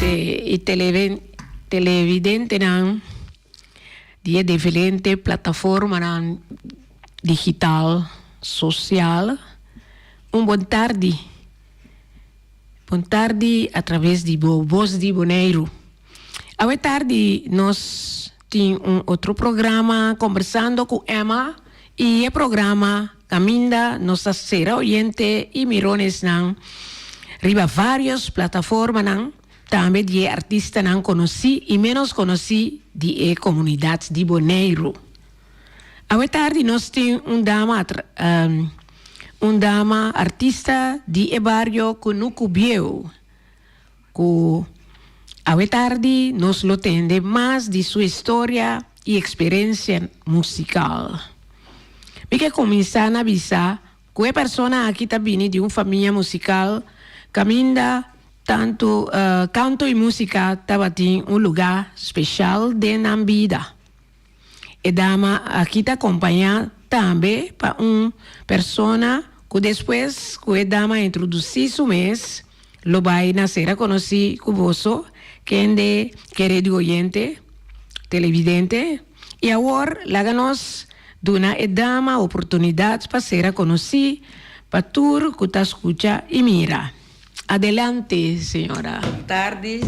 y televidente nan die diferente plataforma nan digital social. Bom tarde. Bom tarde através de Voz de Bonaire. Hoje tarde nós temos outro programa conversando com Emma e o programa Caminda nossa será oyente e mirones nan riba várias plataformas nan também de artista nan conheci e menos conheci de comunidade de Bonaire. Hoje tarde nós temos dama artista de barrio Cunucubieu. Hoje tarde nos lo tende mais de sua história e experiência musical. Me que começar a avisar que a pessoa aqui está vindo de uma família musical, caminha tanto canto e música estava em lugar especial de na vida. E dama aqui está acompanhada também para uma pessoa que depois que a dama introduzir o mês, lo vai nascer a conhecer com você, quem é querido oyente, televidente, e agora lá-nos dona a dama oportunidade para ser a conhecer, para tu que está escuta e mira. Adelante, senhora. Boa tarde.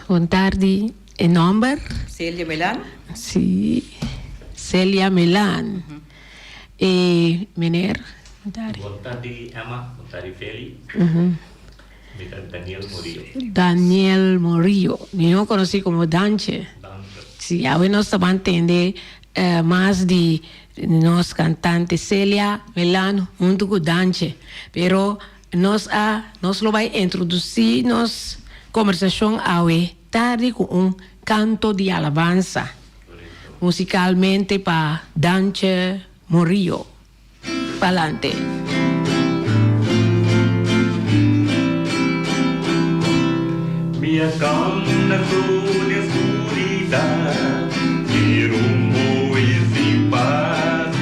Boa tarde. E nome? Célia Melan. Sim. Célia Melan. E meneer? Boa tarde, Emma. Boa tarde, Feli. Daniel Morillo. Daniel Morillo. Eu conheci como Danche. Sim, agora nós estamos entendendo mais de nossa cantante Célia Melan junto com Danche. Pero nós lo vai introduzir nossa conversação hoje tarde com canto de alabanza. Musicalmente para Danche Morillo. Pa'lante. Mi acamna con oscuridad, mi rumbo es sin paz,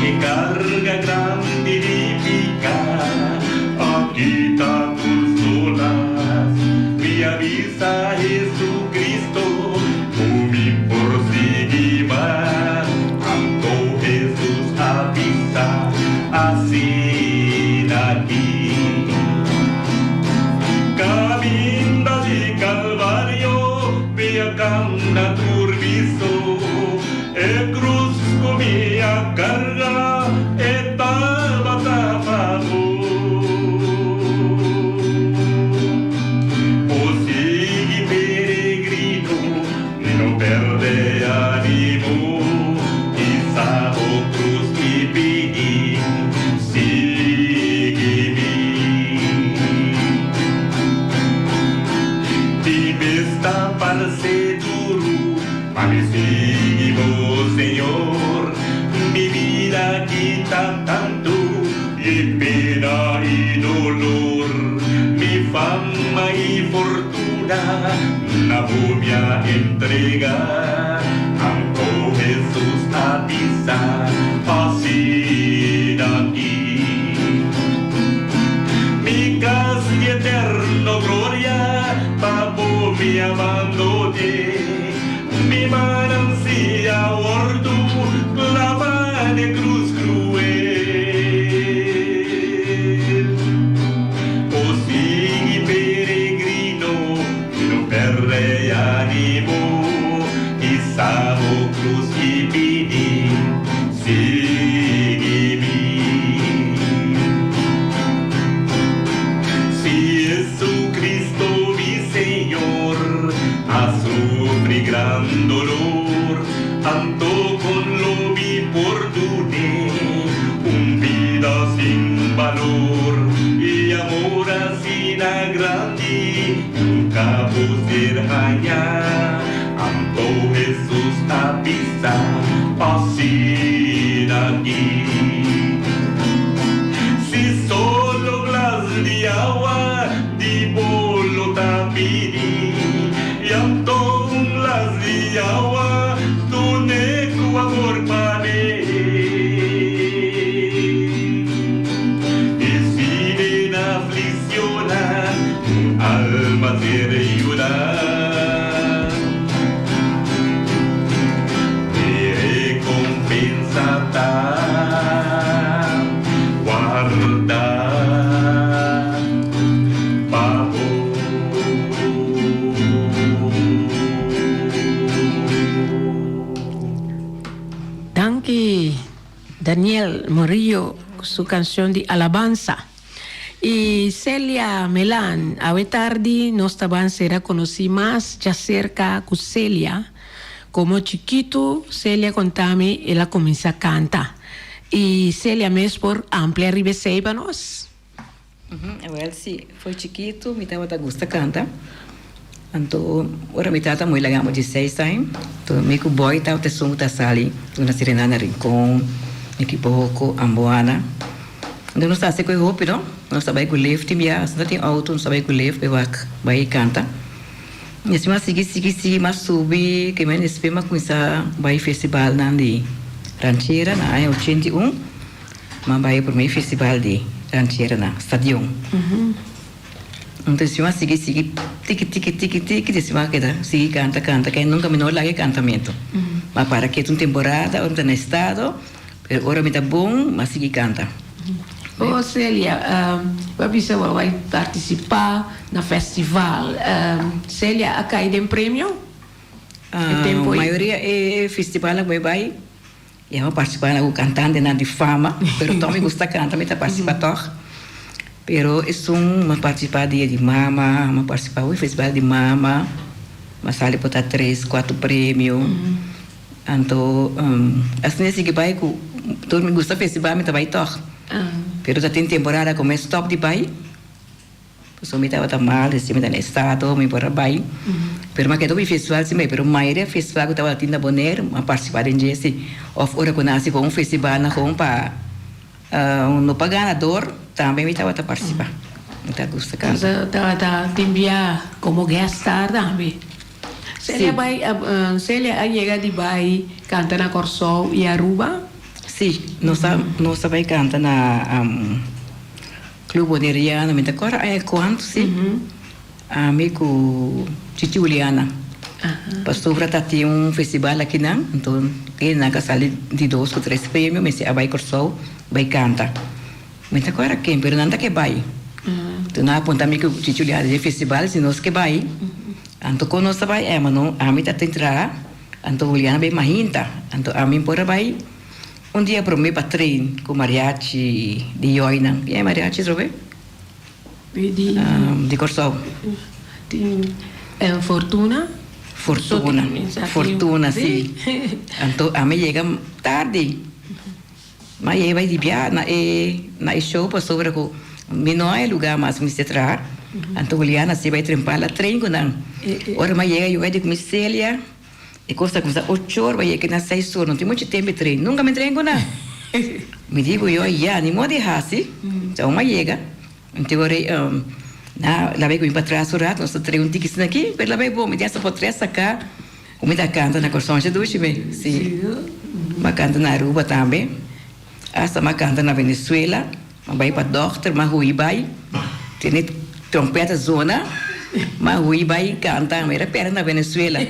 que carga grande de picar, aquí está por solas, mi avisa Jesucristo, mi por más, tanto Jesús avisa, así aquí. Caminda de Calvario, via camna turbiso, e cruz comia carga, e tava tapado. O sigue peregrino, não perde ânimo, e sabo cruz que pedi, sigue-me. Está para ser duro, mas sigo, Senhor. Mi vida quita tanto, e pena e dolor, mi fama e fortuna, na vou me entregar. Tanto Jesus avisa, assim daqui. Mi casa de eterno glória, papo me abandone, mi manancia ordo, clava de cruz cruel. O sigue peregrino, não perde ânimo, e sabo cruz que pedi, sigue-me. Si Jesucristo mi Señor ha sufrido gran dolor, tanto con lo vi perdone, un vida sin valor y amor así na grande, nunca poder hallar, tanto Jesús avisa, así aquí. Si solo glas de agua di bolo tapiri, y anto un glas de agua tu neco amor pane. Y si en aflicción alma ser de Daniel Murillo, su canción de Alabanza. Y Celia Melan, a tarde nos será conocí más ya cerca con Celia. Como chiquito, Celia contame, ella comienza a cantar. Y Celia mesmo por amplia ribeseibanos. Well, sim, foi chiquito, me tava gusta canta. Então, ora me tata muito legal, de 6 anos. Então, me que boy tava te som ta sali, tu na Serenana Rincon, me que pouco Amboana. Então, não está se coi roupa, não? Não sabe que lift, minha, não tem auto, não sabe que lift, vai canta. E assim, mas segui, mas subi, que me espema com essa vai festival na de Rancheira, na 81, mas vai para o festival de Rancheira na Stadion. Então, assim, mas segui, tique, assim, mas que segui canta, que nunca me não larguei cantamento. Mas para que tu temporada, ora no estado, ora me tá bom, mas segui canta. Oh, Célia, você vai participar no festival. Célia, a caída em prêmio? A maioria é festival que vai. Eu vou participar do cantante de fama, mas também gosta de cantar, mas participa toch. Pero é uma participar de mama, uma participar do festival de mama, mas sale para 3, 4 prêmios. Então, assim que vai, todo mundo gosta de festival, mas vai toch. Pero já tem temporada como stop de bai. Pessoal me estava mal, assim, me no estado, me para bai. Pero mas que do festival sim, pero maioria festival que estava tendo boneiro, a participar em esse of ora que nasce com festival na com para no paganador, também me estava a participar. Me tá gosta cantar. Tá enviar como guest star também. Célia vai, Célia a chega de bai, canta na Corsol e Aruba. Sim, nós vai cantar na Clube Boneriana, me agora é quanto, sim? Amigo Titi Juliana. Pastor tá tem festival aqui, não? Então, que na casa de 2 ou 3 prêmios, mas vai Corsol, vai cantar. Mas agora quem? Pero não que vai. Então, na aponta amigo Titi Juliana de festival, se nós que vai. Então, quando nós vai, mas não, a mim tá entrar, então Juliana vai mahinta, então a mim por vai. Dia para mim para treino com mariachi de Ioina. E é mariachi, sabe? De Corsol. Fortuna? Fortuna, sim. Então, a mim chega tarde. Mas aí vai de viagem, na show, para sobre o... Não é lugar mais me se trar. Então, Juliana, se vai trempar lá, treino, não. Ora, mas chega, eu vai de comicélia. E custa 8 horas, vai aqui nas 6 horas, não tem muito tempo de treino. Nunca me treino, não. Me digo eu, já, nem modo de raça. Então, uma chega. Então, agora, lá vai comigo para trás, o rato, nós treino um tiquinho aqui, mas lá vai bom, me dá essa para trás, sacar. Comida canta na Corsol de Duche, sim. Uma canta na Aruba também. Essa uma canta na Venezuela. Uma vai para Doctor, uma rui vai. Tem trompeta zona. Uma rui vai canta, mas era perto na Venezuela.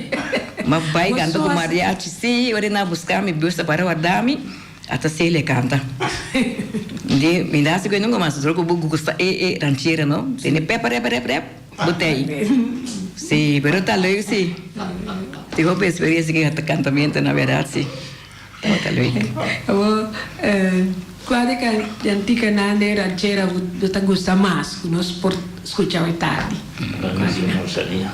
Mas vai canta com mariachi, sim, ora na buscar me busca para guardar-me, até se ele canta. Me dá se que eu não gosto, troco buco custa rancheira, não? Tem pé, botei. Sim, pero tá legal, sim. Tive uma experiência que cantamento, na verdade, sim. Tá legal. Qual é que a antiga nande rancheira você gosta mais, que nós por escutar tarde? Não sabia.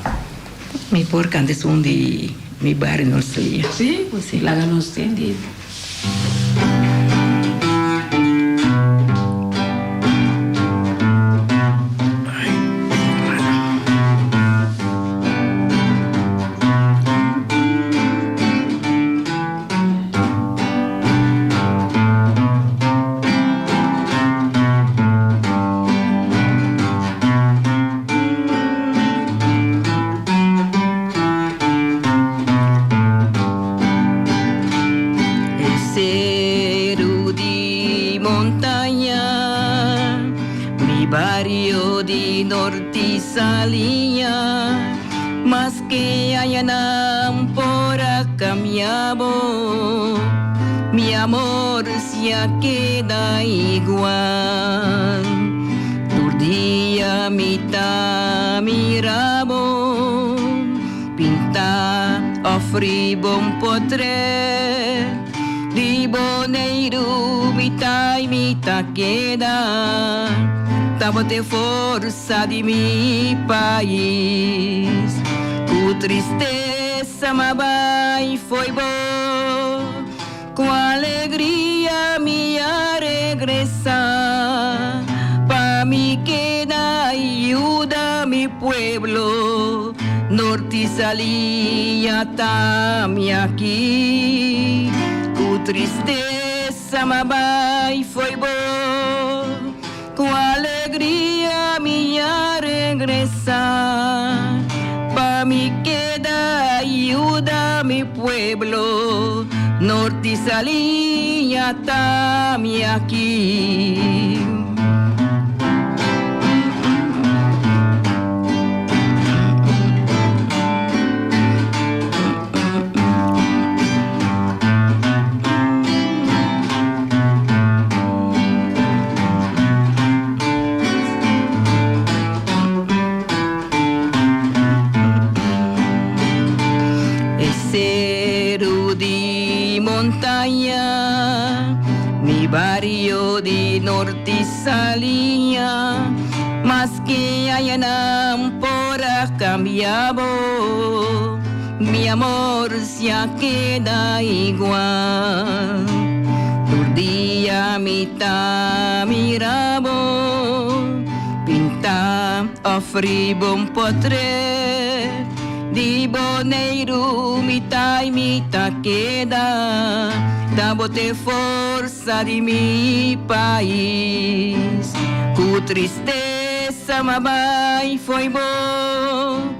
Mi por cante son de mi barrio no salía. Sí, pues sí, la ganó usted. Mi amor se queda igual. Por día me miramos, pinta offri bom potre, di bon boneiro mitai mita queda, tava de força de mi país. Com tristeza mabai foi bom, com alegria minha regressar. Pa mi queda ayuda mi pueblo, norte salía tami aquí. Com tristeza mabai foi bom, com alegria minha regressar. Pa mi queda ayuda mi pueblo, norte salía tami aquí. Mi barrio de norte salía, mas que allá por cambiado, mi amor se queda igual. Por día mitad mirabo, pinta a fribo un potre, de boneiro mitad y mitad queda, dándote força de mi país. Com tristeza mabai foi bom,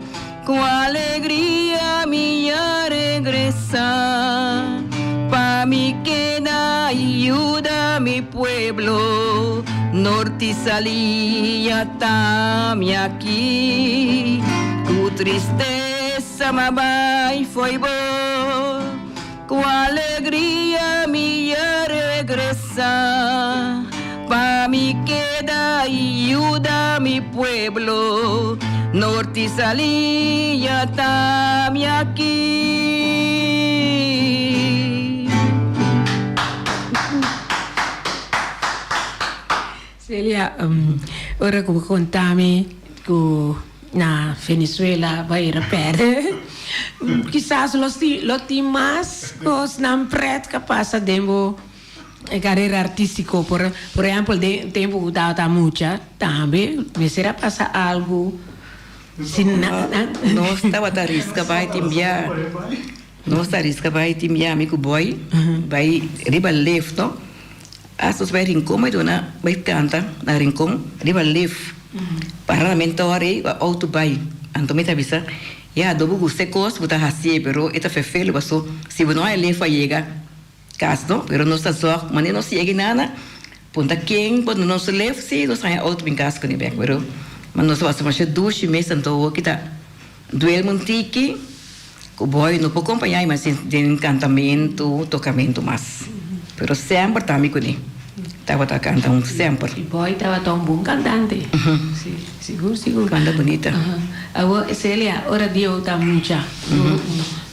com alegria minha regressar. Pa mi queda ayuda mi pueblo, norte salía tami aquí. Com tristeza mabai foi bom, com alegria minha regressar. Pa mi queda ayuda mi pueblo, norte salía tami aquí. Celia, ora que contame que na Venezuela vai a perder. Quizás los temas os não pret capaz de carreira artístico, por exemplo, de tempo da mucha também, me será passar algo não estava a risca vai timbiar, não está risca vai timbiar amigo boy, vai riba left, no? Asos vai rincon, mas dona vai canta na rincon, riba left, parlamento hore auto vai, antomita bisa. Ya, dobu guste cos, buta hasie, pero esta fefelo pasó. Si no hay lefa llega, caso, pero no está só, mané no sigue nada. Punta quem, quando não se leva, sim, não sai outro bem casco nem bem, pero, mas não se passa mais duas meses, então o que tá, duel montique, o boy não pode acompanhar, mas tem encantamento, tocamento mais, pero sempre tá me conhe. Estava cantando sempre. E boy estava tão bom cantante. Sim, seguro. Canta bonita. Agora, Celia, ora Deus tá muito.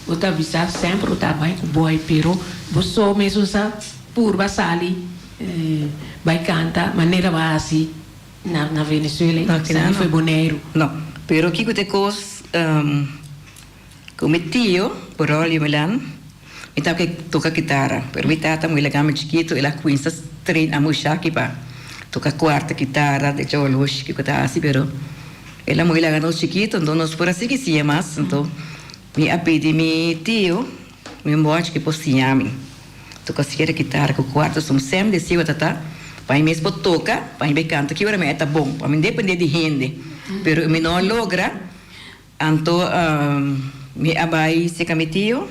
Eu tá avisar sempre o trabalho com boy, pero você mesmo sabe por basali vai cantar maneira base na Venezuela. Não foi boneiro. Não, pero que te cos com meu tio, por olho Milan. Então que toca guitarra, pero mi tata muy legal, muy chiquito, ela começa treina a mucha que pa toca quarta guitarra, de hecho los que está así, pero ela muy legal, chiquito, então nós por assim que se mais, então me apedi mi tio, me morte que possinhame, toca siqueira guitarra com quarta, som sempre de cima tata, para mim mesmo toca, para mim canta que ora me tá bom, para mim depende de gente, pero me não logra, então me abai se mi tio.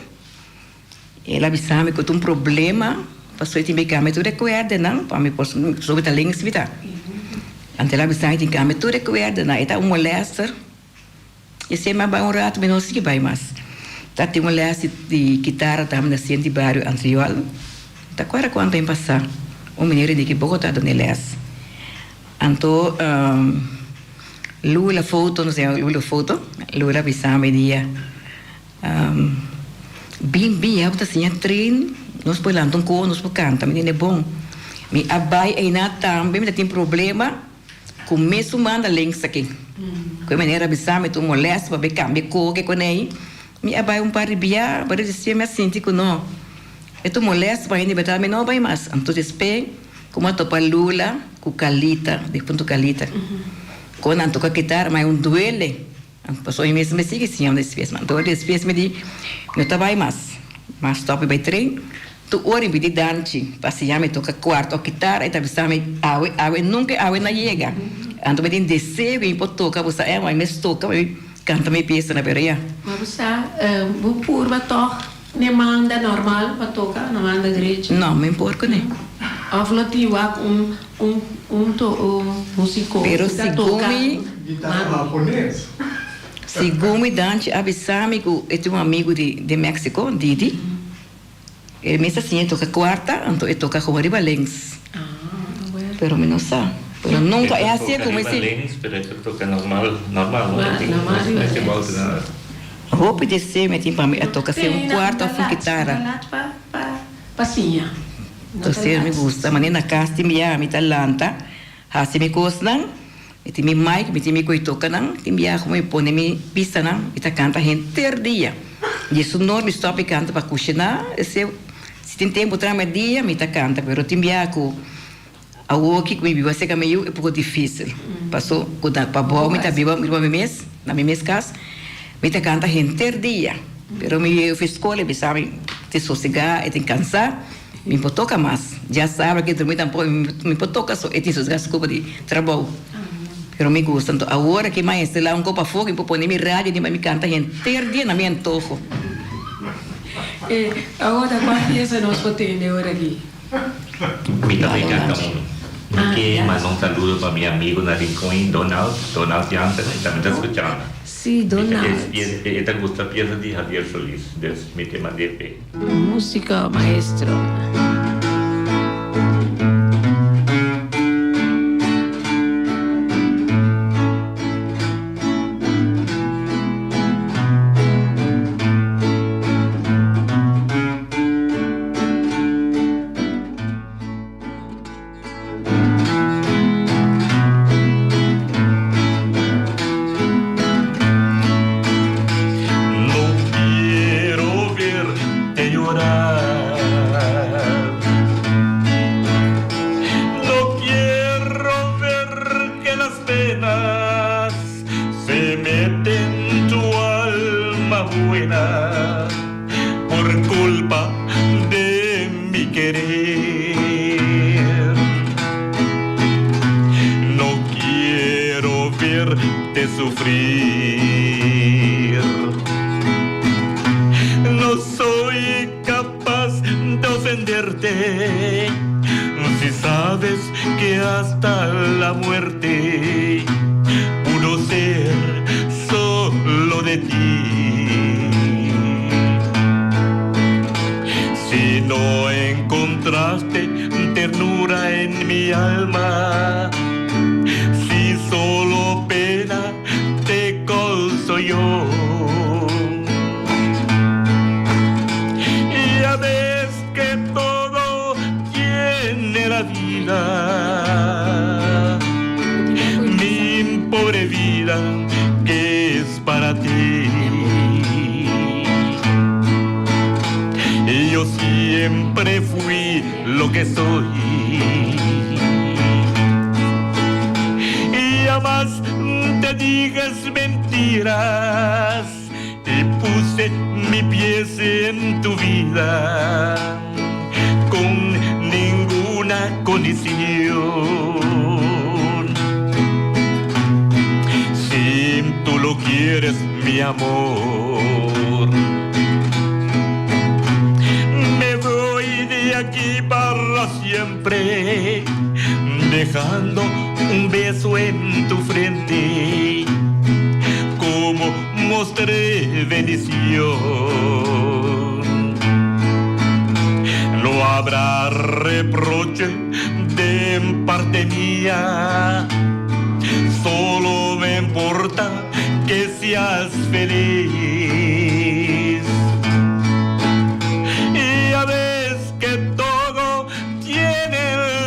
Ela avisava que eu tinha problema, passou a ter me tudo recuerda, não? Para mim, sobre a língua vida. Então ela avisava que me tudo recuerda, não? Eta molesta. E se me vai rato, mas não sei que vai mais. Tá tem molesta de guitarra, tá me nascendo de bairro anterior. Tá quase quando tem passar. Menino de que Bogotá do Neles. Então, Lula foto, não sei, Lula avisava dia. Bem, eu assim, treino, nós põe lá um cor, nós põe canta, menina é bom. Me abai ainda também, me tem problema, começo manda links aqui. Com maneira bisame tu molesta para becar me cor que conei. Me abai par bia, para dizer me assim tipo não. E tu molesta para ainda betar me não vai mais. Então despe, como tu para lula, com calita, de ponto calita. Quando anto com a guitarra, mas duele. Passou em mesmo me sigue sim, nesse vez, mas nesse vez me di, não tá vai mais. Mas top vai trem. Tu ora me di danci, passear me toca quarto a guitarra e tá bisame awe nunca awe na chega. Anto me din desejo e pode tocar, você é, mas me toca, canta me peça na beira. Mas você, o purba toca, ne manda normal para tocar, não manda igreja? Não, me importa, né? Aflotiva músico. Pero segundo Guitarra japonês. segundo danci, avisame que eu tenho um amigo de México, Didi. Ele me assim, ele toca quarta, então ele toca com ribalens. Bueno. Pero me não sabe. Pero nunca é assim como esse. Pero eso toca normal, ¿no? Normal. Que volta nada. Vou pedir se me tem para mim a tocar ser um quarto a full guitarra. Passinha. Então se me gusta, mas na casa tem minha talanta, assim me gostam. E tem meu mic, me tem meu coi toca não, tem minha como me põe me pista não, e tá canta gente dia. E isso não me stop canta para cozinhar, se tem tempo para me dia, me tá canta, pero tem minha com a outra que me viu assim que meio é pouco difícil. Passou quando para boa me tá viva me mês, na minha mês casa, me tá canta gente dia. Pero me fiz escola, me sabe, te sossegar, e tem cansar. Me toca mais. Já sabe que dormir tampouco me toca só, e tem sossegar desculpa de trabalho. Pero me gusta. Então, agora que mais lá um copo a fogo, eu põe minha rádio e me canta inteiro dia na minha antojo. Agora, qual pieza nós podemos agora aqui? Mi também canta que mandou um saludo para meu amigo na Rincón, Donald Jansen, e também está escutando. Sim, Donald. Esta gusta a pieza de Javier Solís, mi tema de EP. Música maestro.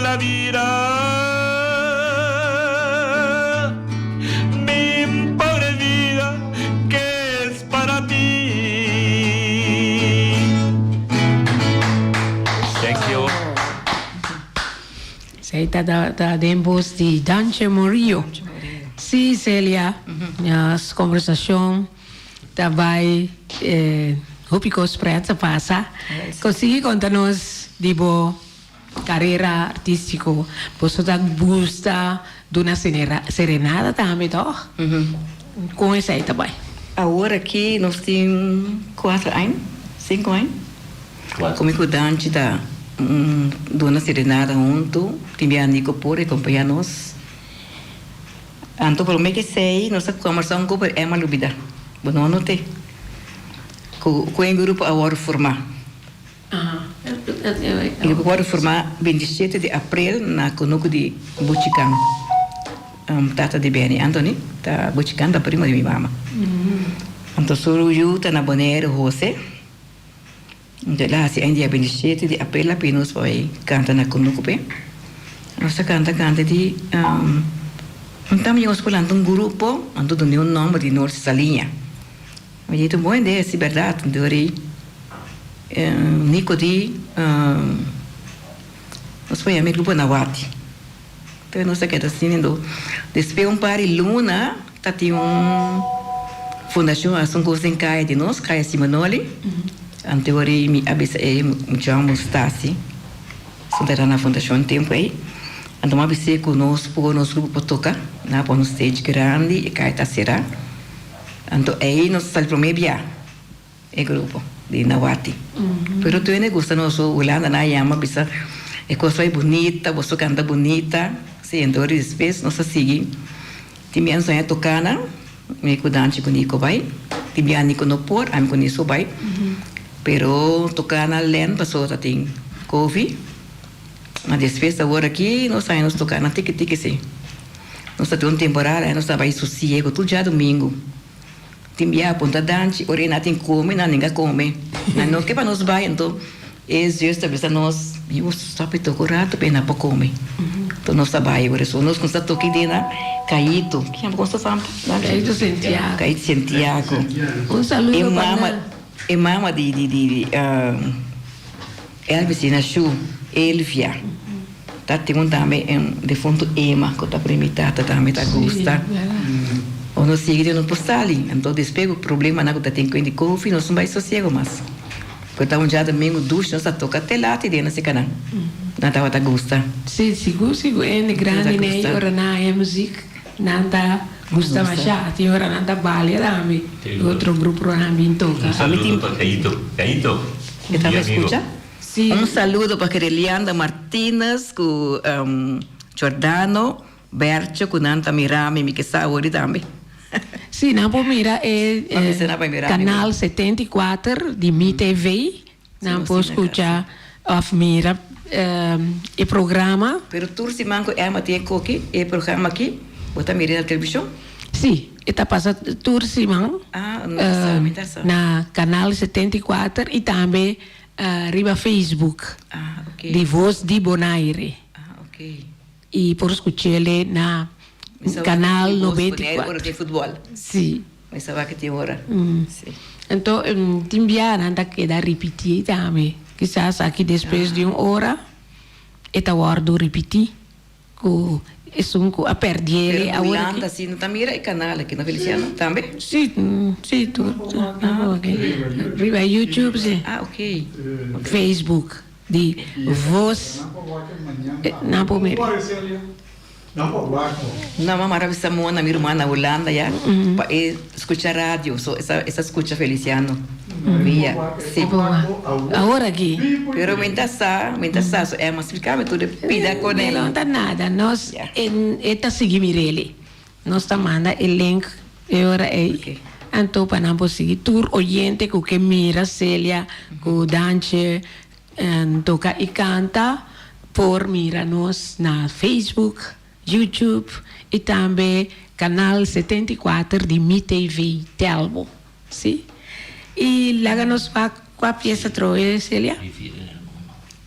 la vida. Mi pobre vida, que es para ti. Thank you. Zij dat dembos di Dante Morillo. Sí, Celia, as conversação também Hopico Sprenza passa. Consegui contar-nos de boa carreira artística. Posso dar gusta de uma serenada também, toch? Com essa aí também. Agora aqui nós temos 4 anos, 5 anos. Comigo Dante da Dona Serenada junto, tinha Nico por acompanhar nós. Então, por meio que sei, nós conversamos com a Emma Lubida. Bom, não tem. Com o grupo agora formar. O grupo agora formar 27 de abril na Conuco de Buchican. Tata de Beni, Antoni, tá Buchican da prima de minha mama. Então, sou eu, tá na Bonaire, José. Então, lá, se ainda é 27 de abril, apenas vai cantar na Conuco, bem. Nós canta de... Então, eu estou falando um grupo, ando dando um nome de Norte Salinha. Mas é uma ideia, é verdade. Então, Nico de... Nós foi amigo grupo Nawati. Então, nós aqui assim, então, depois par de Luna, tá tinha fundação, ação coisa em Caia de nós, Caia Simonoli. Então, me abisa me chamo Stasi. Sou na fundação um tempo aí. Então, abisei com nós, por nosso grupo para tocar, na por um stage grande, e cá está será. Então, aí nós saímos para meia, o grupo de Nawati. Pero tu ainda gosta nosso Holanda na Yama, bisa, é coisa bonita, você canta bonita, se então depois nós seguimos. Tinha sonho tocar na, me cuidante com Nico vai, tinha Nico no por, a mim com Nico vai. Pero tocar na len, passou a ter Covid. Mas depois agora aqui nós saímos tocar na tique sim. Nós temos temporada, nós estava aí sossego todo dia domingo. Tinha a ponta dante, orena tem come, não ninguém come. Não que para nós vai então é justo a nós eu só para tocar rato bem na para comer. Então nós trabalhamos agora só nós consta toque de na Caíto, que é uma coisa fama. Caíto Santiago. Caíto Santiago. Um saludo para é mama de Elvis na Chu. Elvia. Tá tem também de fundo Ema, que tá primitata também tá gosta. Ou não sigue no postali. Então despego o problema na que tá tem com de Covid, nós não vai sossego mais. Porque tá dia domingo ducha, nós toca até lá te dentro se canal. Não tá gosta. Sim, sigo é grande né, ora na música, nada gusta mais já, tem ora nada balha também. Outro grupo também toca. Un saludo para Caíto. ¿Que también Mi amigo. escucha? Sí. Un saludo para Kerelianda Martínez, con Giordano, Bercho, con Anta Mirami, mi que está ahorita también. Sim, não pode mirar Vamos ensinar para mirar, canal 74 de Mi TV, não pode escutar of mira o programa. Pero tú si manco ama tiene coque, el programa aquí, ¿vos mirando la televisión? Sim, está passando tour Simão Ah, não sabe. na canal 74 e também riba Facebook Ah, ok. de Voz de Bonaire. Ah, ok. E por escutar ele na canal Hora 94. de fútbol. Sim. Mas sabe que tem hora. Sim. Então, timbiar anda que dá repetir também. Quizás aqui depois de uma hora, eta guardo repetir. Com isso a perder ele Pero a hora. Holanda, assim, não tá mira o canal aqui na Feliciano, também? Sim, sim, tudo. Riba YouTube, sim. Ah, ok. Facebook de Voz. Não pode mirar. Não, mas maravilhosa mona, minha irmã na Holanda, já, para escutar rádio, essa escuta Feliciano. Via, sim. Agora aqui. Pero mientras tanto, é mais explicar tudo, pida com ele. Não está nada. Nós está seguindo ele. Nós está manda o link agora aí. Então para não seguir tour oyente que mira Celia, que dança, toca e canta, por mira nós na Facebook, YouTube e também canal 74 de Mi TV Telmo, sim? E lá nos vai com a peça troia, Celia?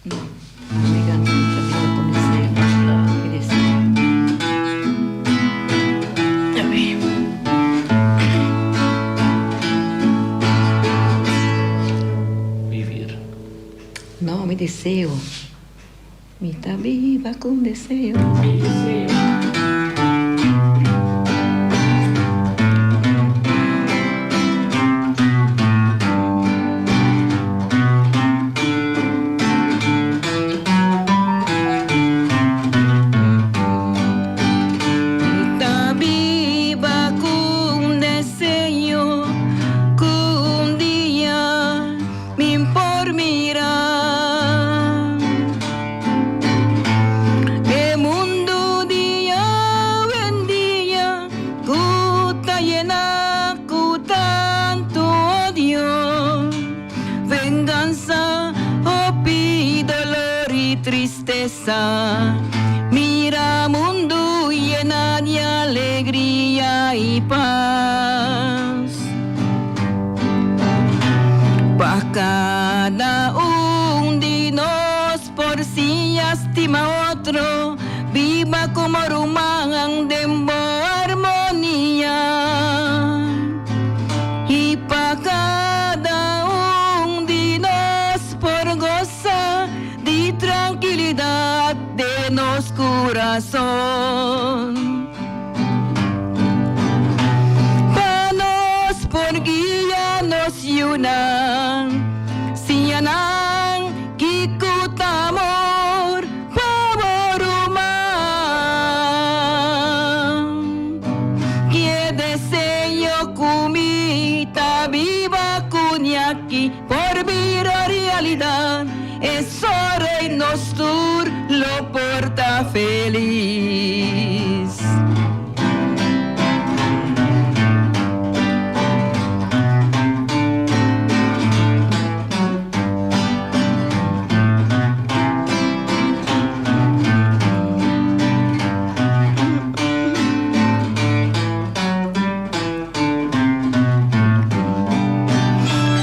Obrigada, deseo. Mitad viva con deseo. Mira mundo llena de alegría y paz. Pa' cada uno de nos por si estima otro, viva como rumán de armonía. Y pa' cada uno de nos por gozar de tranquilidad de nos corazón. Pa' nos por guía nos yunan, si anan kikut amor, pavorumang. Que deseo comita viva kunyaki por vir a realidad. Eso rey nos tur lo porta feliz.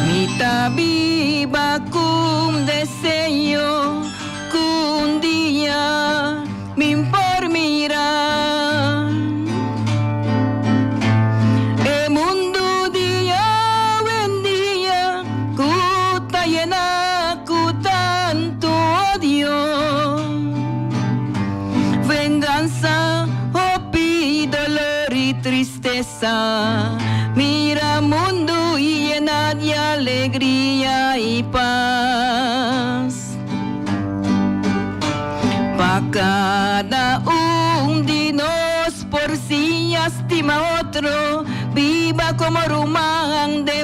Mita viva cum deseo, cum día min por mirar. El mundo día buen día, cuta llena, tanto odio. Venganza, opi, dolor y tristeza. Mira mundo y llena de alegría y paz. Pa' cada uno de nos por si estima otro, viva como rumán de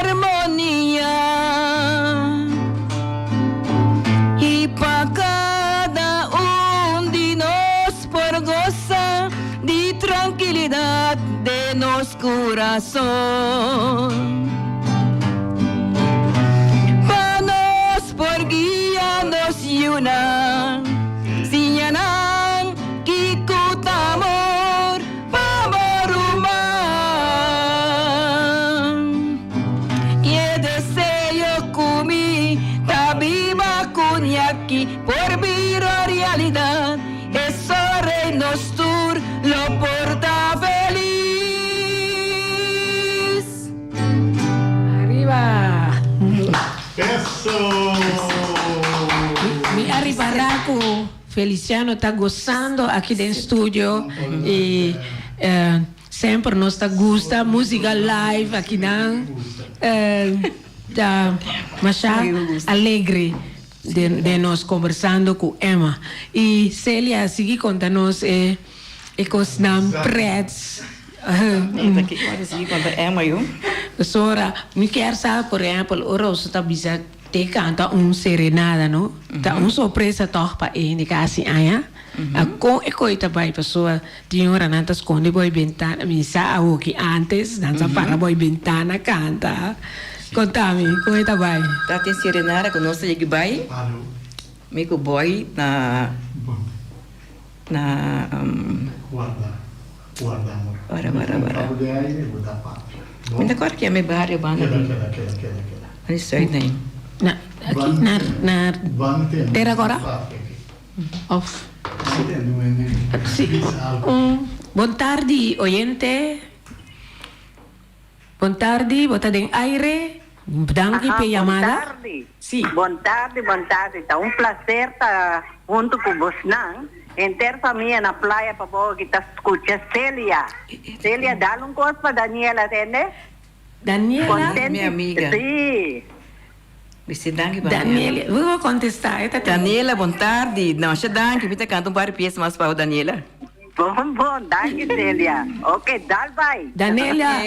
armonía. Y pa' cada uno de nos por gozar de tranquilidad de nos corazón. Pa' nos por guía nos yunan, si yanan kikut amor, pavorumang. Que deseo kumi tabiba kunyaki por vir a realidad. Eso rey nos tur lo porta feliz. Arriba. Eso! Mi arribaraco Feliciano está gozando aqui dentro do estúdio e sempre nos está gusta música live aqui não tá mas alegre de nós conversando com Emma e Célia seguir contando-nos os nomes pretos. Aqui pode seguir quando é maior. Sora, me quer saber, por exemplo, o Rosso está bisa te canta serenada, no? Tá surpresa toch para ele que assim aí, com e coita vai pessoa tinha hora não tá esconde boy ventana, misa a que antes dança para boy ventana canta. Contame, como é tá vai? Tá tem serenada com nós de vai. Mico boy na Guarda. Ora. Ainda agora que é meu bairro, banda. Queda. Não sei nem. Na aqui na ter agora? Off. Sì. Buon tardi, oyente. Buon tardi, bota den aire. Danke per llamada. Sí. Boa tarde, boa tarde. Está un placer estar junto con vos, ¿no? Enter familia na playa para vos que está escucha Celia. Celia, dale un cosa para Daniela, ¿entiendes? Daniela? Contente? Minha amiga. Sí. Você danke, Daniela, vou contestar. Daniela, boa tarde. Não, você danke. Me canta par pièces mais para o Daniela. Bom, danke Celia. Ok, dale vai. Daniela,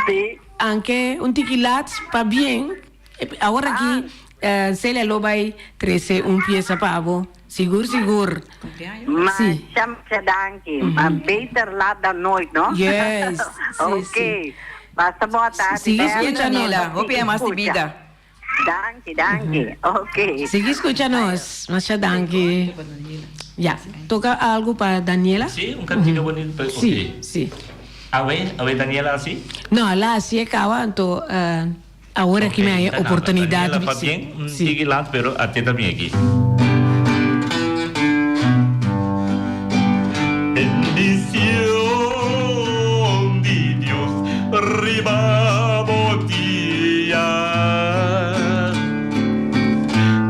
Sí. anche un tiquilat pa bien. Agora aqui, Celia lo vai trazer pieza para vos. Sigur. Mas Sim. chama-se danke. Mas beter laat dan nooit, no? Yes. Ok. Basta boa tarde. Sim, Daniela. escucha, Daniela. Hope é mais de Escucha. vida. Danke. Ok. Sigue escuchando-nos. Masha danke. Ya, toca algo para Daniela? Sí, un cantico bonito. Ok. Sí. A ver, Daniela, así. No, lá assim acaba, então agora que me há oportunidade. Daniela, va bien. Un Sí. tiquilat, pero atenta bien aquí. Bendición de Dios, ribabotía.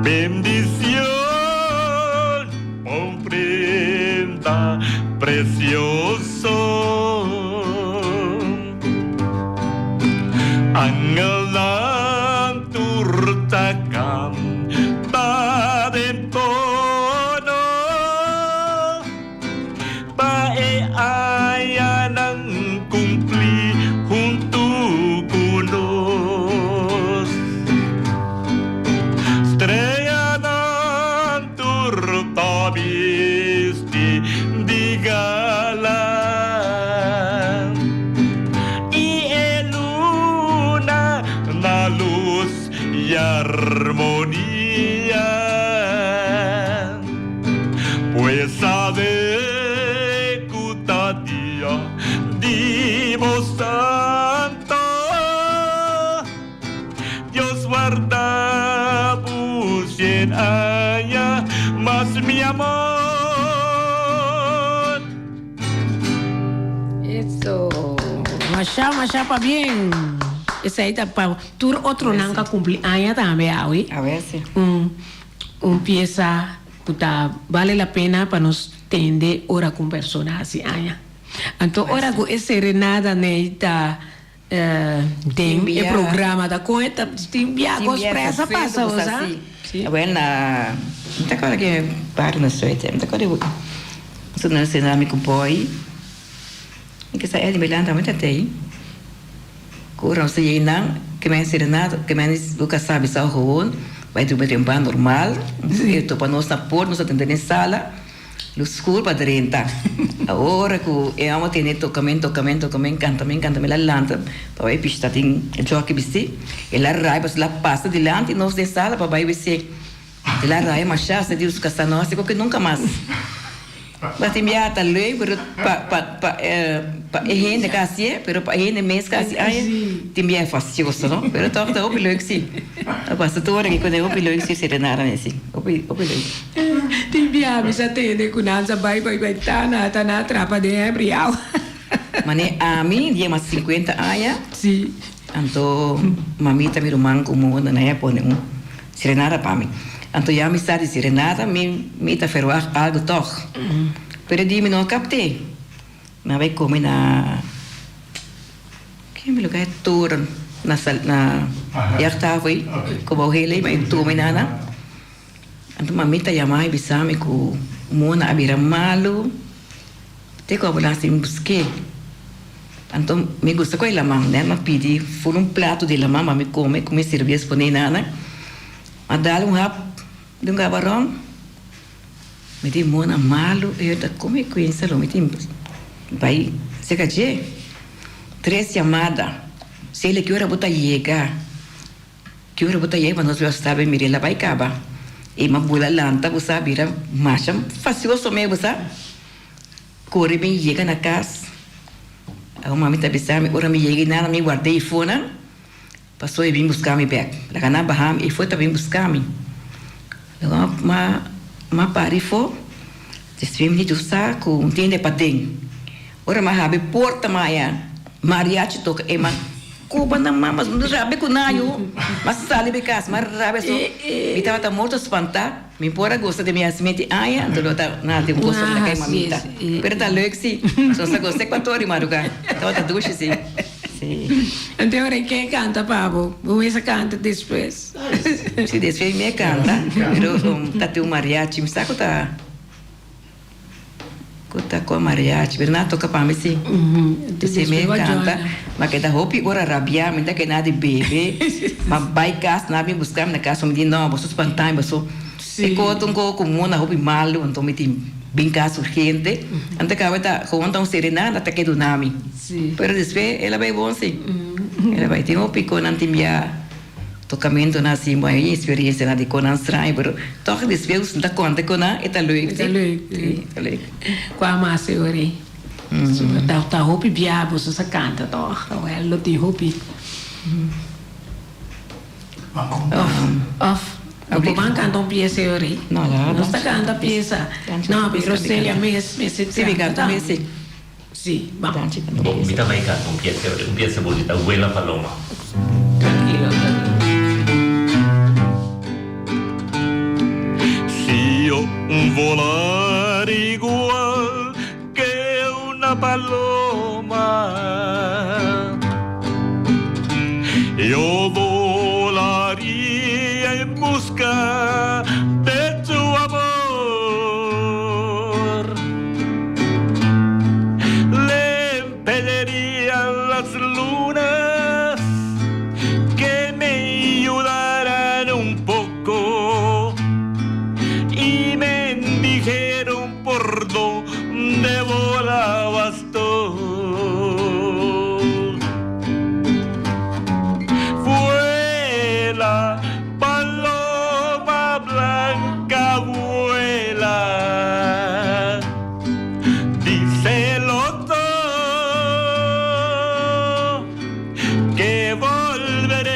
Bendición, ofrenda precioso. Angelan turtakan tadentono Bae aya nang kumpli junto kunos Estrella ng turtabisti di galang la luz y armonía, pues adecutadia Dios Santo, Dios guarda pusien haya más mi amor. Isso. Masha pa bien. Esse aí tá para tur outro nunca cumprir aia também aí. A ver se. Pieza puta vale a pena para nos tender ora com persona assim aia. Então ora com esse renada neita tem o programa da conta timbia com expressa passa usa. Bueno, não tá agora que para na suete, não tá agora eu. Sou na cena me compõe. E que sai de Milan também tem. Kurang seinang, kemen serenado, kemen buka sabe só ruon, vai tu bater normal, itu para nós na por, nós atender em sala, luz escuro para renta. Agora que eu amo ter tocamento, canta me la lanta, para vai pista tem joque bici, ela rai para lá passa de lante nós de sala para vai bici, ela rai mas já se diz que está nós, que nunca mais. Mas enviar tá lei para gente casi, pero para gente mês casi aí enviar é fácil, não? Pero tá o piloi sim. A passa toda que quando o piloi se serenar assim, o piloi. Envia bisa tende kunanza vai tá na trapa de embrião. Mane a mim dia mais 50 anos. Sim. Então mamita me rumang como na época um serenara para mim. Então já me está de serenata, me tá ferroar algo toch. Pero di me não captei. Mas vai comer na que me lugar tour na já estava aí como o rei mas tu me nana. Então mamita já mais bisa me com mona abira malo. Te como lá assim busquei. Então me gusta com a lamang, né? Mas pedi foi prato de lamang, mas me come serviço para nana. Mas dá rap de gabarong, me di mona malo, eu da come conhecer lo me di vai se caje 3 chamadas, se ele que hora bota chega, nós já sabe mire lá vai caba, e uma bula lanta você vira marcha fácil só me você corre bem chega na casa, a mãe tá pensando ora me chega nada me guardei fone, passou e vim buscar me back, lá na baham e foi também buscar me ma pari fo desvim ni justa ku tende padeng ora ma habe porta maya mariachi toca ema Cuba na mamas, não rabe com naio. Mas sali be cas, mas rabe so. E tava muito espantado. Me pora gosta de minha semente aia, então tá na tem gosto da cai mamita. Pero tá leuk sim. Só se gosta com tori maruga. Tava tá duche sim. Sim. Então, ahora quem canta, Pablo? Vamos a canta depois. Se desfez me canta. Pero tá teu mariachi, me saco tá. Kota com mariachi, Bernardo toca para mim sim. Se me canta, mas que da hopi ora rabia, me dá que nada de bebê, mas vai casa, na minha buscar na casa, me diz não, você espantar, você. E quando um pouco comum na hopi malo, então me tem bem caso urgente, ante que a outra conta serenada até que do nome. Pero después ela vai bom sim. Ela vai ter hopi com antimia. Tocamento na sim, uma experiência na de conan estranho, pero toca despeus da conta conan é tá leuk. Tá leuk. Qua massa ore. Tá hopi biabo so sa canta toch. Well, ti hopi. Off. Dopo man canta un pieza ore. No, non sta canta pieza. No, pero Celia me se canta me se. Sì, vamos. Mi também canta un pieza bonita, Abuela Paloma. Tranquilo. Volar igual que una paloma, yo volaría en busca de tu amor, le pediría a las lunas que me ayudaran un poco y me dijeron por dónde volabas tú. Vuela, paloma blanca, vuela, díselo todo, que volveré.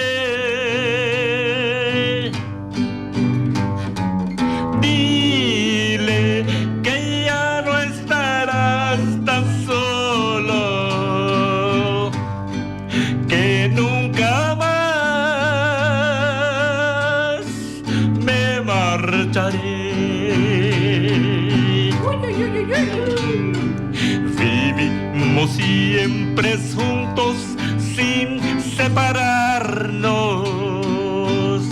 Vivimos siempre juntos sin separarnos.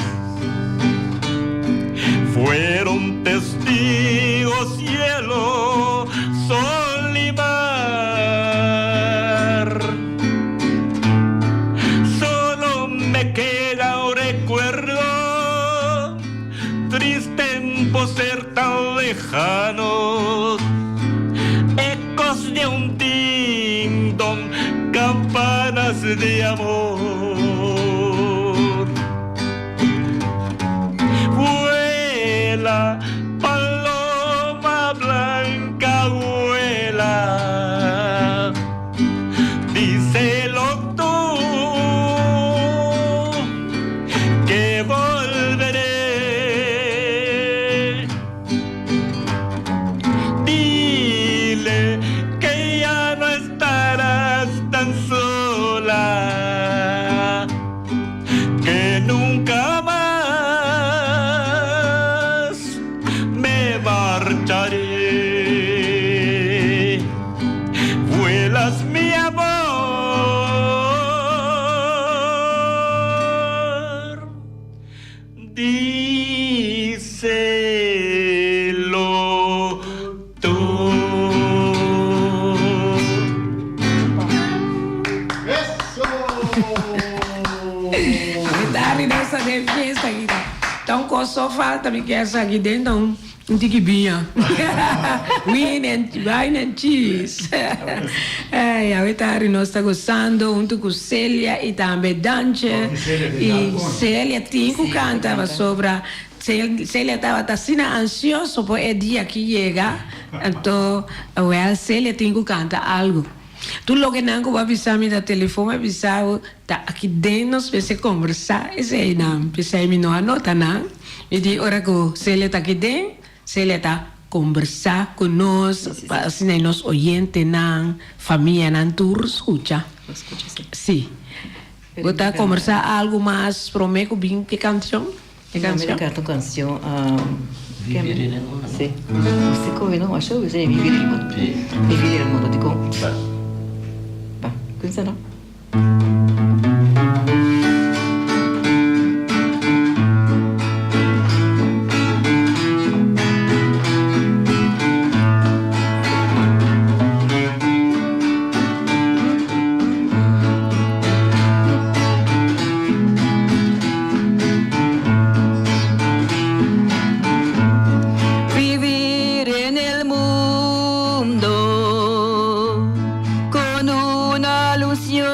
Fueron testigos cielo, sol y mar. Solo me queda un recuerdo triste por ser tan lejanos, ecos de un ding-dong, campanas de amor. Vuela, paloma blanca, vuela, díselo tú, que volveré. Só falta me quer aqui dentro um tiquibinha. Wine and cheese. Agora nós está gostando junto com Célia e também Dante. E Célia Tinco cantava sobre. Célia estava assim ansiosa por o dia que chega. Então, Célia Tinco canta algo. Tu logo não vai avisar-me da telefone, avisar tá aqui dentro, nós vamos conversar. Esse aí não, pensei me não anota não. E de hora que Célia está aqui dentro, Célia está conversar conosco, assim nós oyentes não, família não, tu escuta. Escucha, sim. Sim. Vou conversar algo mais prometo bem que canção? Que canção? Canto canção. Vivere nel mondo. Sì. Músico, não achou? Você vivere nel mondo. Sì. Vivere nel mondo, dico. Va. Va, questa no? Vivere nel mondo con una ilusión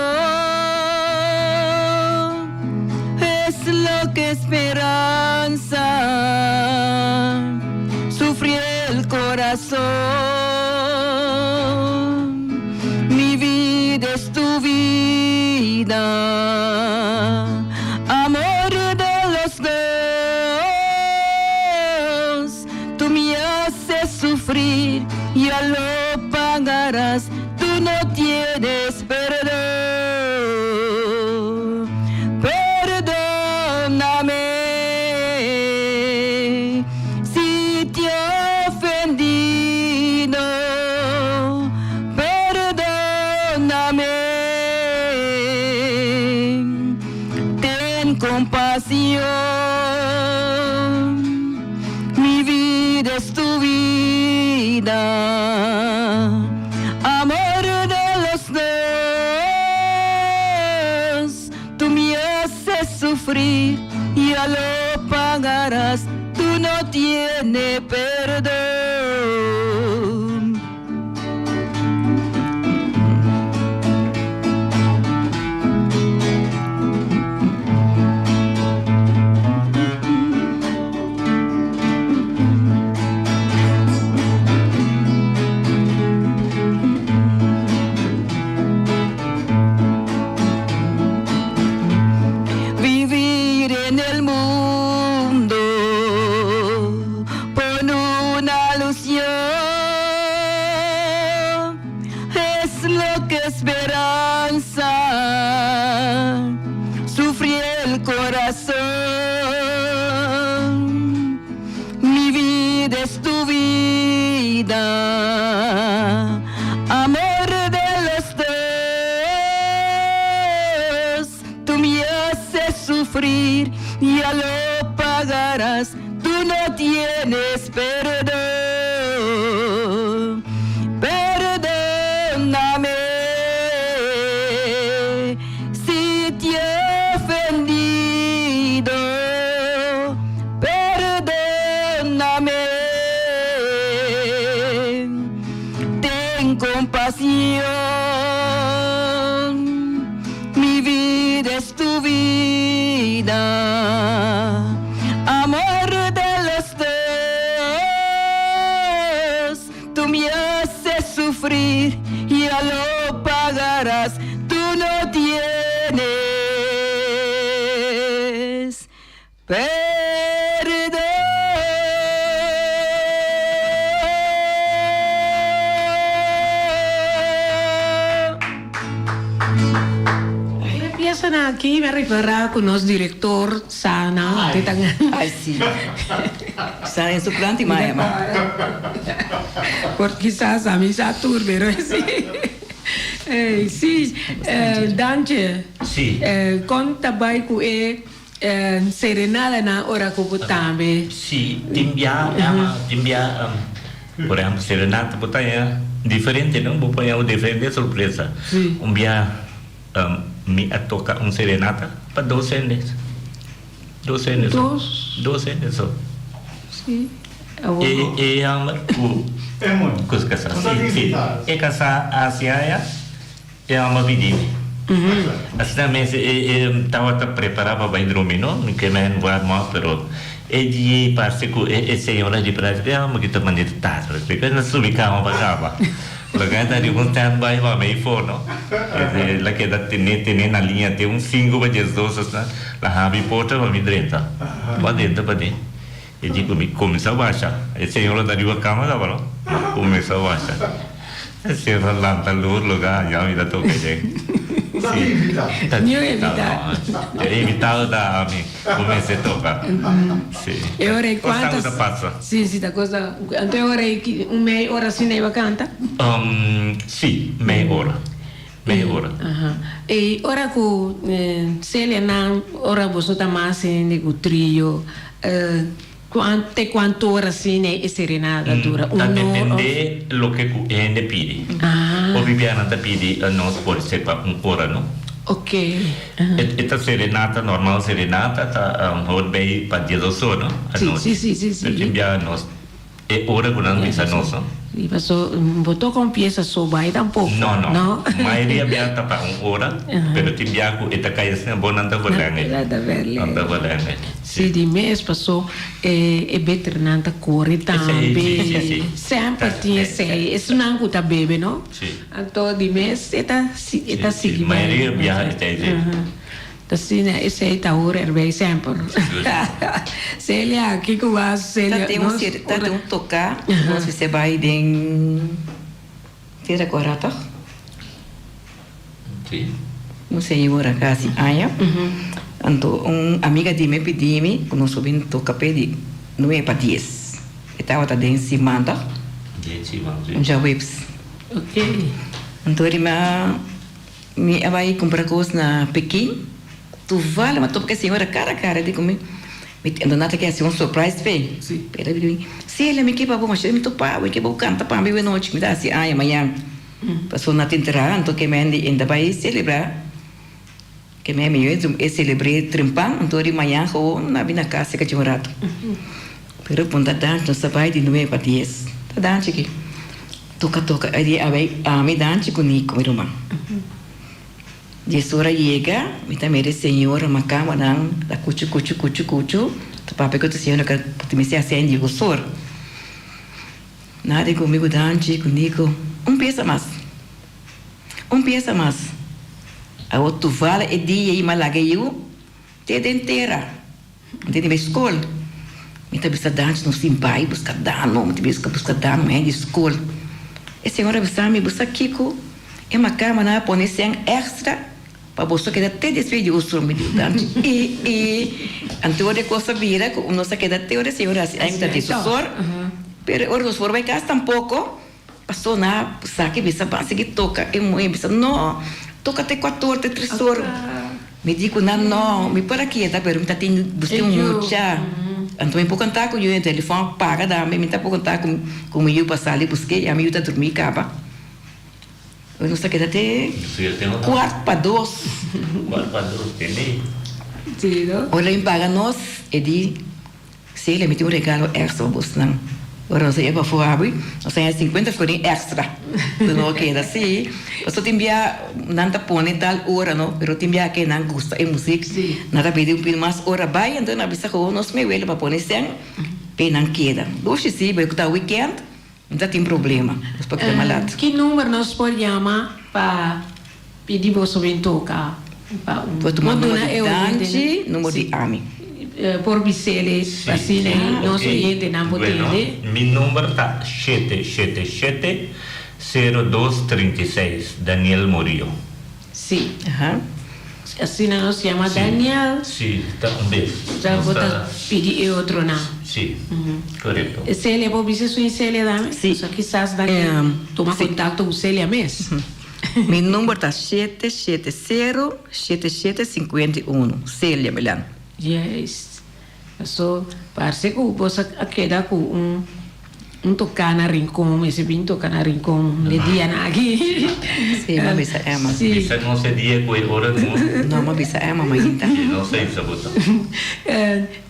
es lo que esperanza sufre el corazón. Mi vida es tu vida, amor de los dos. Tú me haces sufrir, ya lo pagarás. Tú no tienes perdón. Perdóname si te he ofendido. Perdóname. Ten compasión. Mi vida es tu vida, amor de los dos. Tú me haces sufrir, ya lo pagarás. Tú no tienes perdón. Vivir en el mundo por una ilusión es lo que esperanza sufre el corazón. Mi vida es tu vida, amor de los dos. Tú me haces sufrir, ya lo pagarás. Tú no tienes perdón. Perdóname si te he ofendido. Perdóname. Ten compasión. Mi vida es tu vida, amor de los dos. Tú me haces sufrir, ya lo pagarás. Tú no tienes perdón. Empiezan aquí, me referá con los director Sana, de tan- Ay, sí. Está en su planta y Maya, ma. porque quizás a mí se turbe, ¿no? Sí. Sì, Dante, Sì. conta bai ku serenada na ora ko tambe. Sì, timbia, por ejemplo, serenata botanya diferente, não? Botanya diferente surpresa. Sì. Me toca serenata para docentes. Docentes. Docentes só. Sì. E É muito. Kuskasa. Não dá visitar. E casa Ásia é uma vidinha. Assim também estava a preparar para ir dormir, não? Que me envoar mais, pero de parte que senhora de prática mas que também de tarde, porque não subi cá para cá. Laga tadi pun standby ba may phone no. Lagi da tini na linha tem 5 bajes 2 la habi porta ba midrenta. Ba dentro ba de. E dico mi começa a baixar. E senhora da riva cama da balo. Começa a baixar. E senhora lanta lur lugar já me dá toque de. Tá invitado. Não é evitado. É evitado da mim. Comecei a tocar. Sim. E ora e Quantas? quantas? Quantas passa? Sì, da cosa. Então ora é que meia hora assim nem vai cantar? Sim, meia hora. Meia hora. E ora com Célia não, ora você tá mais em o trio. Quanto ora assim é serenata dura? Tá depende do que o ende pede. O Viviana tá pede nós pode ser para hora, não? Ok. Esta serenata, normal serenata, tá bem para dia do sono. Sì. Enviar nós. É hora que não pensa nossa. E passou, botou com peça só vai tampouco. Não. Maioria aberta para hora, pero te enviar com esta caia sem bom não tá valendo. Não tá valendo. Sim, de mês passou é better não tá corre também. Sempre tinha sei, isso não custa bebê, não? Sim. Então de mês está seguindo. Maioria aberta é Assim, né? Esse aí tá hora bem sempre. Célia, que eu acho, Célia? Tá tem um tocar, você vai em tira agora, tá? Sim. Um senhor assim, aia. Então, amiga de me pediu-me, quando nós vim tocar pedi, não é para 10. Estava tá em cima, tá? Já webs. Ok. Então, ele me vai comprar coisas na Pequim. Tu vale, mas tu porque a senhora cara, digo me ando nada que é assim um surprise bem. Sim. Pera ele, se ele me que para mas ele me topa, que vou cantar para mim noite, me dá assim, ai amanhã. Passou na tentra, então que me ainda vai celebrar. Que me é celebrar trimpão, então de manhã ou na minha casa que tinha um rato. Pero ponta dança, não sabe de não é para 10. Tá dança aqui. Toca, aí a me dança com Nico, meu irmão. De sora chega, me também senhora macama não, da cuchu, tu papai que tu senhora que tu me se acende o sor. Nada comigo danche, comigo, peça mais. A outro vale é dia e malaga eu, te inteira, te de escola. Me também está danche no simpai, busca dano, me também busca dano, é de escola. E senhora me busca Kiko, e macama na põe sem extra. Para você que até desfile o som me dante então de coisa vira com nossa que até hora senhora ainda tem sor pero hora os vai cá tampouco passou na saque bisa base que toca e muito bisa não toca até 14 3 horas me digo não me para aqui tá pero me tá tendo buscar mucha então me pouco cantar com o telefone paga da me tá pouco cantar com eu passar ali busquei a me tá dormir capa. Eu não sei que até 4:45. 4:45, entendi. Sim, não? Olha, ele paga nós e diz, se ele me tem regalo extra, você não. Agora, você é para fora, você é 50 florin extra. Não queda assim. Você tem via, não tá põe tal hora, não? Pero tem via que não gosta de música. Nada pede pouco mais hora, vai, então na bisa com nós me vele para pôr sem, não queda. Hoje sim, vai que tá weekend. Não tem problema. Que número nós podemos chamar para pedir você vir tocar? Pode tomar número de Dante, número de AMI. Por Bicele, assim, nosso cliente não pode entender. Meu número está 777-0236, Daniel Murillo. Sim. Assim nós chama Daniel. Sim, está bem. Já vou pedir outro não. Sim, correto. Célia, por isso sua Célia dá? Sim. Só que estás daqui, toma contato com Célia mesmo. Meu número está 770-7751. Célia Milano. Yes. So, parece que você queda com tocar na rincón, esse vim tocar na rincón, le dia na aqui. Sim, mas bisa ema. Bisa não se dia com hora não. Não, mas bisa ema, mas então. Não sei se botar.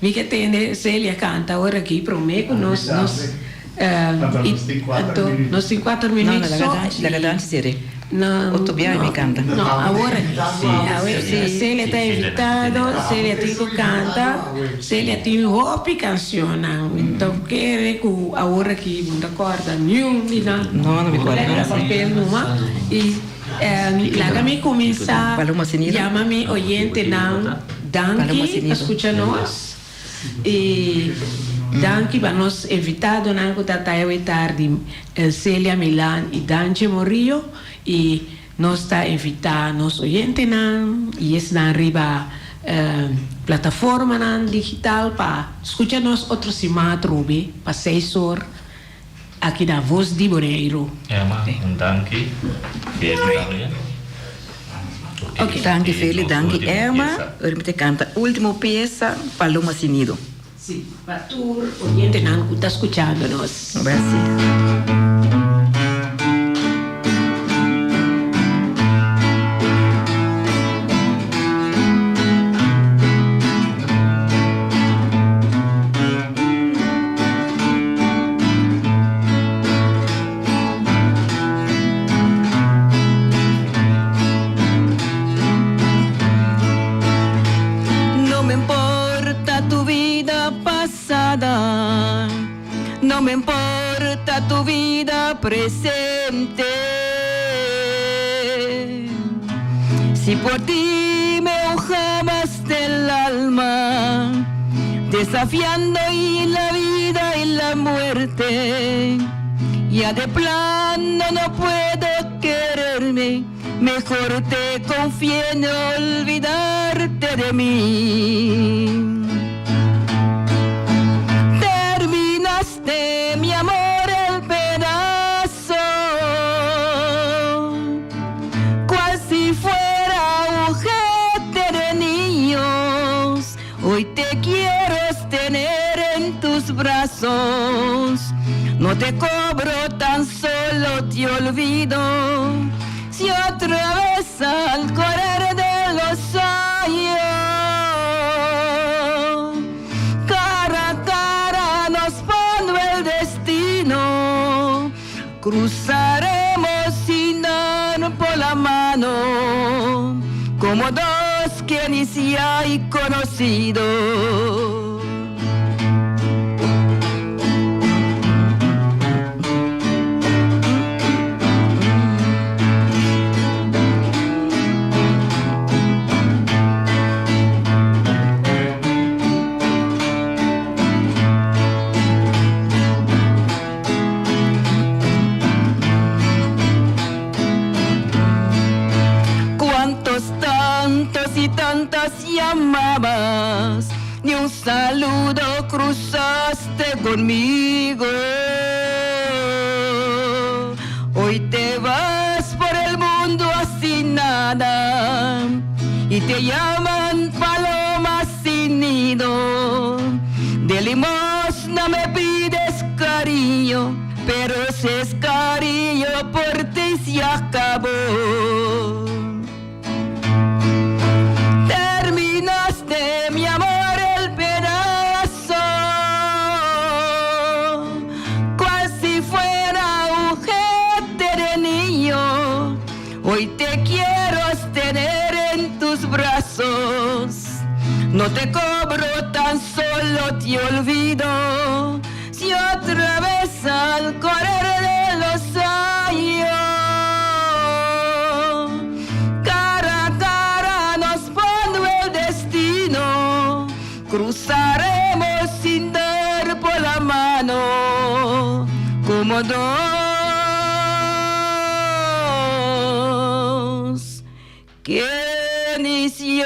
Vi que tem Célia canta agora aqui para mim, nós nos 4 minutos. Não, da dança seria. Não, Otobiai me canta. Não, agora Célia está invitado, Célia tem que cantar, Célia tem roupa canção. Então, quer que agora que não acorda nenhum, não me acorda. Papel numa e lá me começar, chama-me oyente não, Danke, escuta nós e Danke para nós invitado não que tá tarde Célia Milan e Dante Murillo e Nós está invitando nos oyentes e está arriba plataforma digital para escuchar nos outros cimatrobe para 6 horas aqui na Voz de Bonaire. Emma, danke. Ok. Danke, Feli, danke, Emma. Ahora me canta última pieza, Paloma Sin Nido. Sim, para tu oyente que está escuchando nos. Gracias. No me importa tu vida presente. Si por ti me mojaste el alma, desafiando y la vida y la muerte, ya de plano no puedo quererme, mejor te confío en olvidarte de mí. De mi amor el pedazo, cual si fuera un juguete de niños. Hoy te quiero tener en tus brazos, no te cobro, tan solo te olvido. Si otra vez al correr de los años cruzaremos sin dar por la mano, como dos que ni se hay conocido. Tantas llamadas, ni un saludo cruzaste conmigo. Hoy te vas por el mundo así nada y te llaman paloma sin nido. De limosna me pides cariño, pero ese es cariño por ti se acabó. De mi amor el pedazo, cual si fuera un juguete de niño. Hoy te quiero tener en tus brazos, no te cobro, tan solo te olvido. Si otra vez al correr de los años cruzaremos sin dar por la mano, como dos que ni se